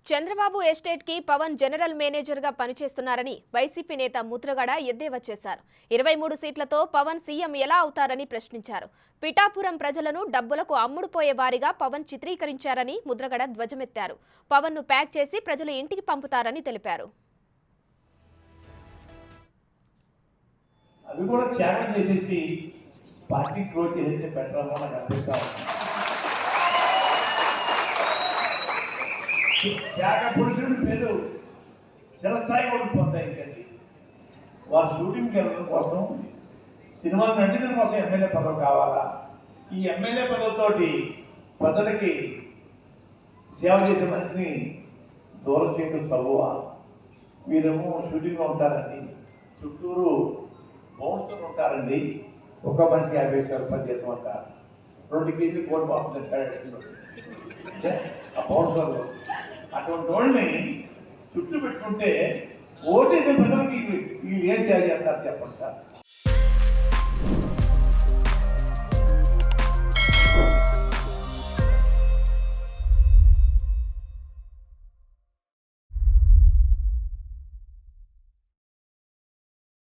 Chandrababu estate కి Pawan general manager గా పనిచేస్తున్నారని వైసీపీ నేత ముద్రగడ ఎద్దేవా చేశారు. 23 సీట్లతో పవన్ సీఎం ఎలా అవుతారని ప్రశ్నించారు. పిఠాపురం ప్రజలను డబ్బులకు అమ్ముడుపోయే వారిగా పవన్ చిత్రీకరించారని ముద్రగడ ధ్వజమెత్తారు. పవన్ ను ప్యాక్ చేసి ప్రజలు ఇంటికి పంపుతారని తెలిపారు. అవి కూడా త్యాగం చేసేసి పార్టీ గ్రో చేస్తే బెటర్ నాకు అనిపిస్తా త్యాగ పురుషుడి పేరు చిరస్థాయి కూడా పొందాయి. ఇంకండి వారు షూటింగ్కి వెళ్ళడం కోసం, సినిమాలు నటించడం కోసం ఎమ్మెల్యే పదవి కావాలా? ఈ ఎమ్మెల్యే పదవితోటి ప్రజలకి సేవ చేసే మనిషిని దూరం చేయడం చదువా? వీరేమో షూటింగ్లో ఉంటారండి, చుట్టూరు బౌన్సర్లు ఉంటారండి. ఒక్క మనిషికి 50,000 రూపాయలు జీతం అంటారు. 2 కేజీలు కోడి బాబు ఆ బౌన్సర్లు అటువంటి వాళ్ళని చుట్టూ పెట్టుకుంటే ఓటేసే ప్రజలకి వీళ్ళు ఏం చేయాలి అంటారు చెప్పండి సార్.